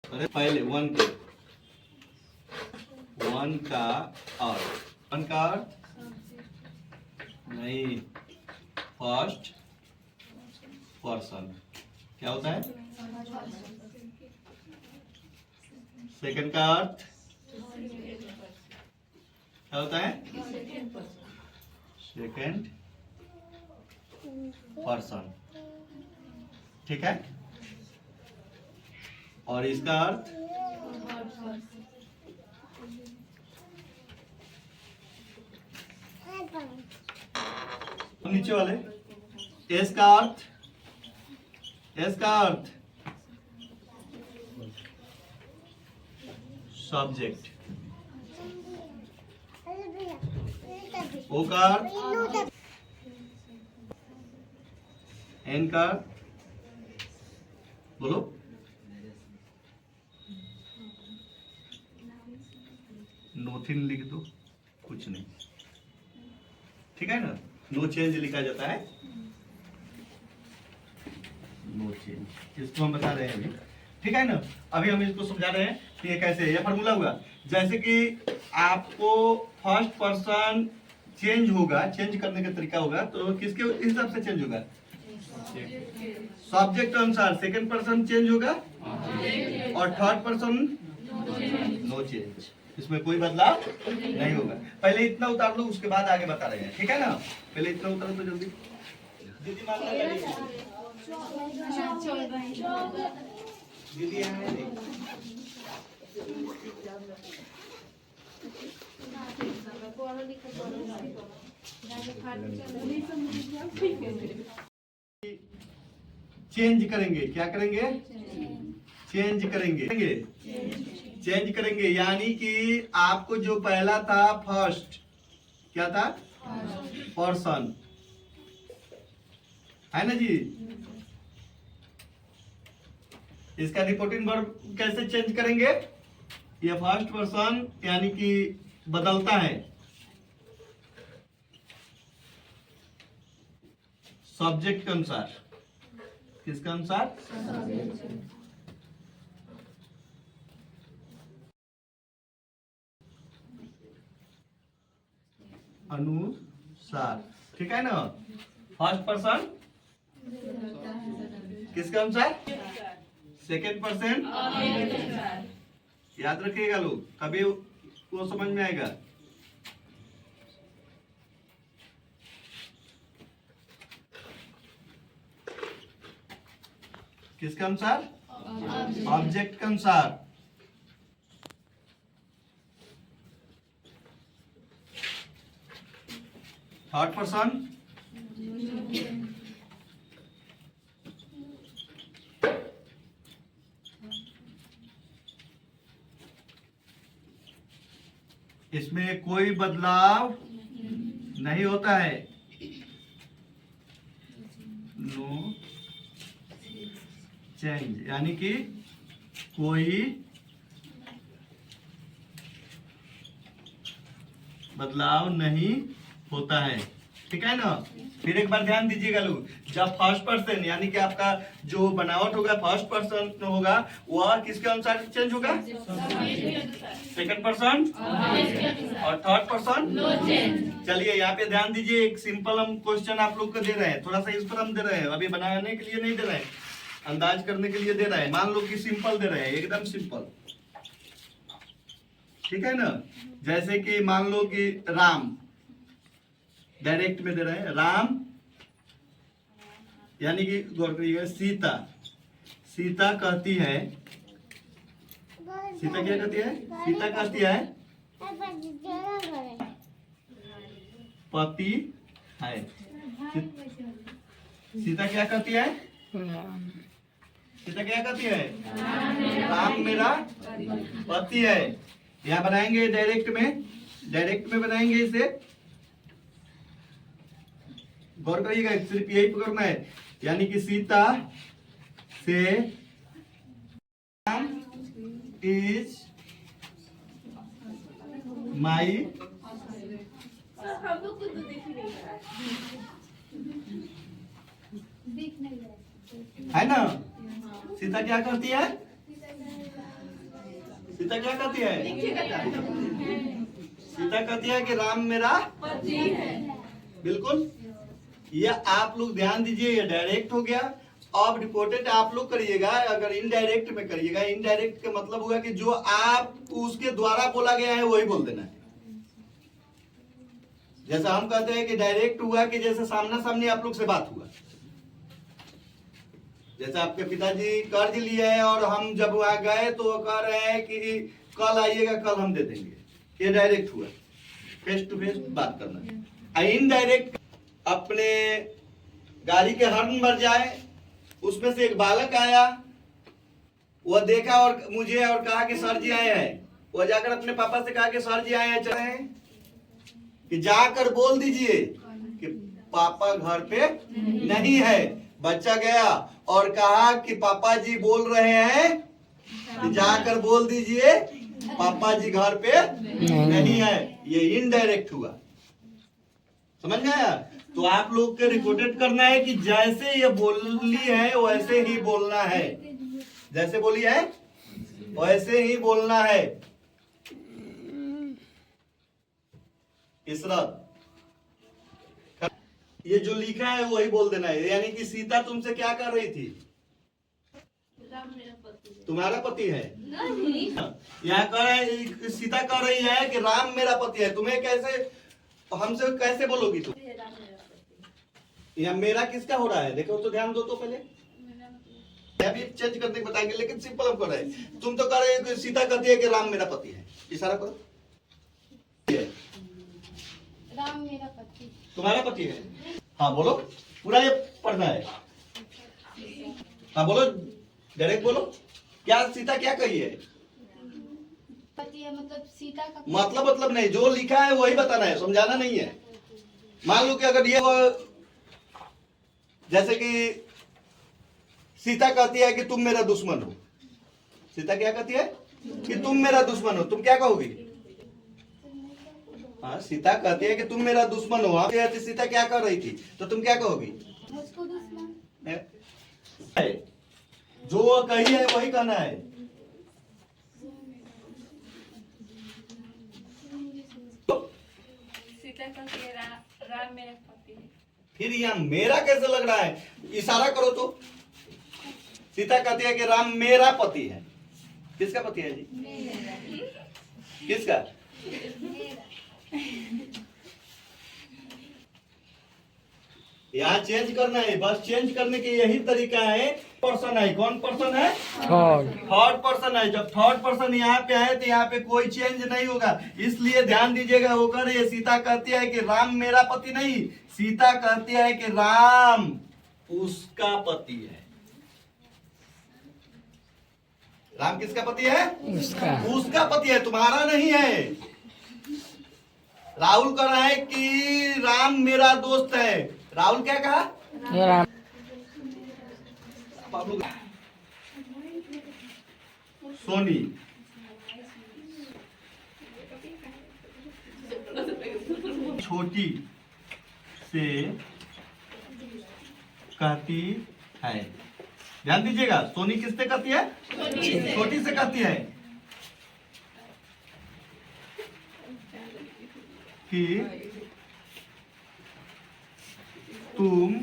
अरे पहले वन का अर्थ नहीं, फर्स्ट पर्सन क्या होता है? सेकंड का अर्थ क्या होता है? सेकंड पर्सन, ठीक है। और इसका अर्थ नीचे वाले एस का अर्थ सब्जेक्ट, ओ का अर्थ, एन का बोलो, नोथिंग लिख दो, कुछ नहीं, ठीक है ना। नो चेंज लिखा जाता है, नो चेंज, इसको हम बता रहे हैं अभी, ठीक है ना। अभी हम इसको समझा रहे हैं कि ये कैसे, ये फॉर्मूला हुआ। जैसे कि आपको फर्स्ट पर्सन चेंज होगा, चेंज करने का तरीका होगा, तो किसके हिसाब से चेंज होगा? सब्जेक्ट अनुसार। सेकंड पर्सन चेंज होगा और थर्ड पर्सन नो चेंज, इसमें कोई बदलाव नहीं होगा। पहले इतना उतार लो, उसके बाद आगे बता रहे हैं, ठीक है ना। पहले इतना उतारो तो जल्दी। दीदी मान दीदी चेंज करेंगे, क्या करेंगे? चेंज करेंगे, यानी कि आपको जो पहला था फर्स्ट, क्या था? पर्सन, है ना जी। इसका रिपोर्टिंग वर्ब कैसे चेंज करेंगे? ये फर्स्ट पर्सन यानी कि बदलता है सब्जेक्ट के अनुसार। किसके अनुसार? अनुसार, ठीक है ना। फर्स्ट पर्सन किसके अनुसार? सेकेंड पर्सन, याद रखिएगा लोग, तभी वो समझ में आएगा। किसके अनुसार? ऑब्जेक्ट के अनुसार। थर्ड पर्सन इसमें कोई बदलाव नहीं होता है, नो चेंज, यानी कि कोई बदलाव नहीं होता है, ठीक है ना। फिर एक बार ध्यान दीजिएगा लोग, जब फर्स्ट पर्सन यानी कि आपका जो बनावट होगा फर्स्ट पर्सन होगा, वह किसके अनुसार चेंज होगा? सेकंड पर्सन और थर्ड पर्सन। चलिए यहाँ पे ध्यान दीजिए, एक सिंपल हम क्वेश्चन आप लोग को दे रहे हैं, थोड़ा सा इस पर हम दे रहे हैं, अभी बनाने के लिए नहीं दे रहे हैं, अंदाज करने के लिए दे रहे हैं। मान लो कि सिंपल दे रहे हैं, एकदम सिंपल, ठीक है ना। जैसे कि मान लो कि राम, डायरेक्ट में दे रहे हैं राम, यानी कि गौर करिएगा, सीता कहती है, सीता क्या कहती है? सीता कहती है पति है। सीता क्या कहती है? सीता क्या कहती है? राम मेरा पति है। यहाँ बनाएंगे डायरेक्ट में बनाएंगे इसे, गौर करिएगा, सिर्फ यही पकड़ना है, यानी कि सीता से राम इज माई, है ना। सीता क्या करती है? सीता क्या कहती है? सीता कहती है कि राम मेरा पति है। बिल्कुल, ये आप लोग ध्यान दीजिए, ये डायरेक्ट हो गया। अब रिपोर्टेड आप लोग करिएगा, अगर इनडायरेक्ट में करिएगा, इनडायरेक्ट का मतलब हुआ कि जो आप उसके द्वारा बोला गया है वही बोल देना है। जैसा हम कहते हैं कि डायरेक्ट हुआ कि जैसे सामना सामनी आप लोग से बात हुआ। जैसे आपके पिताजी कर्ज लिए है और हम जब वहां गए तो वो कह रहे हैं कि कल आइएगा, कल हम दे देंगे, ये डायरेक्ट हुआ, फेस टू फेस बात करना। इनडायरेक्ट अपने गाड़ी के हॉर्न मर जाए, उसमें से एक बालक आया, वह देखा और मुझे और कहा कि सर जी आए हैं। वह जाकर अपने पापा से कहा कि सर जी आए हैं, चले हैं कि जाकर बोल दीजिए कि पापा घर पे नहीं है। बच्चा गया और कहा कि पापा जी बोल रहे हैं कि जाकर बोल दीजिए पापा जी घर पे नहीं है। ये इनडायरेक्ट हुआ, समझ में आया? तो आप लोग के रिकॉर्डेड करना है कि जैसे ये बोली है वैसे ही बोलना है, जैसे बोली है वैसे ही बोलना है। इसरत, ये जो लिखा है वही बोल देना है। यानी कि सीता तुमसे क्या कर रही थी? तुम्हारा पति है। यहाँ कह रहे, सीता कह रही है कि राम मेरा पति है। तुम्हें कैसे, हमसे कैसे बोलोगी तुम? यहाँ मेरा किसका हो रहा है? देखो तो, ध्यान दो तो पहले, अभी चेंज करने को बताएंगे, लेकिन सिंपल हम कर रहे हैं। तुम तो कह रहे हो, सीता कहती है कि राम मेरा पति है। इशारा करो, राम मेरा पति, तुम्हारा पति है। हाँ बोलो, पूरा ये पढ़ना है। हाँ बोलो, डायरेक्ट बोलो, क्या सीता क्या कही है? पति है, मतलब सीता का मतलब नहीं, जो लिखा है वही बताना है, समझाना नहीं है। मान लो कि अगर ये जैसे कि सीता कहती है कि तुम मेरा दुश्मन हो। सीता क्या कहती है? कि तुम मेरा दुश्मन हो। तुम क्या कहोगी? हाँ, सीता कहती है कि तुम मेरा दुश्मन हो। सीता क्या कर रही थी, तो तुम क्या कहोगी? मुझको दुश्मन है। जो कही है वही कहना है। सीता कहती है राम मेरा पति है। फिर यहाँ मेरा कैसे लग रहा है? इशारा करो तो। सीता कहती है कि राम मेरा पति है। किसका पति है जी? किसका? यहाँ चेंज करना है, बस चेंज करने के यही तरीका है। पर्सन है, कौन पर्सन है? थर्ड पर्सन है। जब थर्ड पर्सन यहाँ पे है तो यहाँ पे कोई चेंज नहीं होगा। इसलिए ध्यान दीजिएगा, होकर ये सीता कहती है कि राम मेरा पति नहीं, सीता कहती है कि राम उसका पति है। राम किसका पति है? उसका पति है, तुम्हारा नहीं है। राहुल कह रहा है कि राम मेरा दोस्त है। राहुल क्या कहा? राम। सोनी छोटी से कहती है। ध्यान दीजिएगा, सोनी किससे कहती है? छोटी से कहती है कि तुम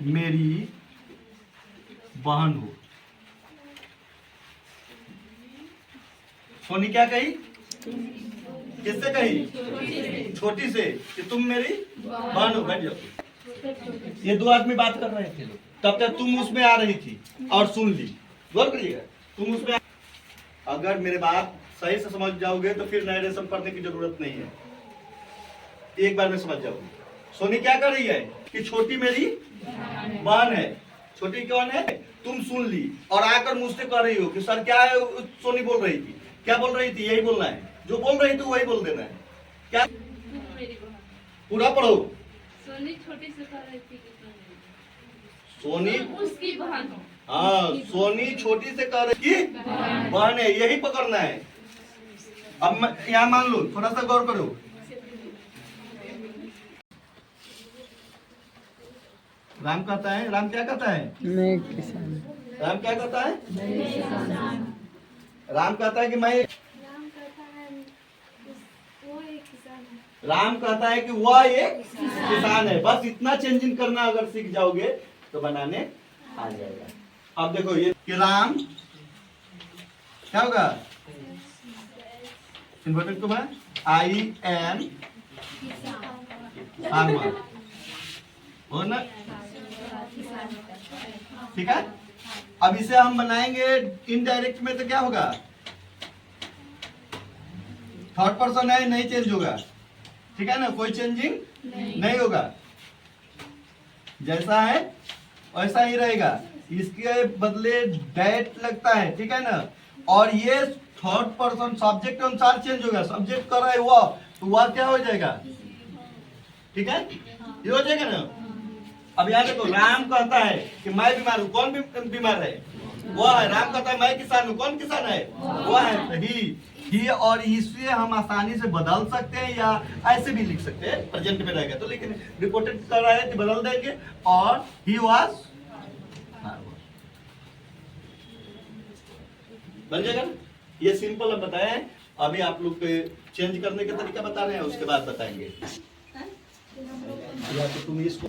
मेरी बहन हो। सोनी क्या कही? किससे कही? छोटी से, कि तुम मेरी बहन हो। बैठ जाओ। ये दो आदमी बात कर रहे थे, तब तक तुम उसमें आ रही थी और सुन ली। गौर करिएगा, तुम उसमें, अगर मेरे बात सही से समझ जाओगे तो फिर नरेशन पढ़ने की जरूरत नहीं है, एक बार में समझ जाओगे। सोनी क्या कर रही है कि छोटी मेरी बहन है। छोटी कौन है? तुम सुन ली और आकर मुझसे कह रही हो कि सर क्या है? सोनी बोल रही थी, क्या बोल रही थी? यही बोलना है, जो बोल रही थी वही बोल देना है। क्या? पूरा पढ़ो। सोनी छोटी से कह रही थी कि सोनी उसकी बहन हो। हाँ, सोनी छोटी से कह रही थी बहन है, यही पकड़ना है। अब यहाँ मान लो, थोड़ा सा गौर करो। राम कहता है, राम क्या कहता है? मैं किसान। राम क्या कहता है? राम कहता है कि मैं राम कहता है वो एक किसान है। राम कहता है कि वह एक किसान है। बस इतना चेंजिंग करना अगर सीख जाओगे तो बनाने आ जाएगा। अब देखो ये कि राम क्या होगा, इन्वर्टेड को मैं आई एम फार्मर हो ना, ठीक है। अब इसे हम बनाएंगे इनडायरेक्ट में तो क्या होगा, थर्ड पर्सन है, नहीं चेंज होगा, ठीक है ना, कोई चेंजिंग नहीं होगा, जैसा है वैसा ही रहेगा। इसके बदले डेट लगता है, ठीक है ना। और ये थर्ड पर्सन सब्जेक्ट अनुसार चेंज होगा। सब्जेक्ट कर रहा है वह, तो वह क्या हो जाएगा, ठीक है, ये हो जाएगा ना। अब यहाँ देखो, राम कहता है कि मैं बीमार हूँ, कौन बीमार है, वह है। राम कहता है मैं किसान हूँ, कौन किसान है, वह है। तो ही और इसे हम आसानी से बदल सकते हैं या ऐसे भी लिख सकते हैं, प्रेजेंट में रहेगा तो, लेकिन रिपोर्टेड कर रहा है तो बदल देंगे और ही वाज बन जाएगा ना। ये सिंपल अब बताया है। अभी आप लोग पे चेंज करने का तरीका बता रहे हैं, उसके बाद बताएंगे। या तो तुम इसको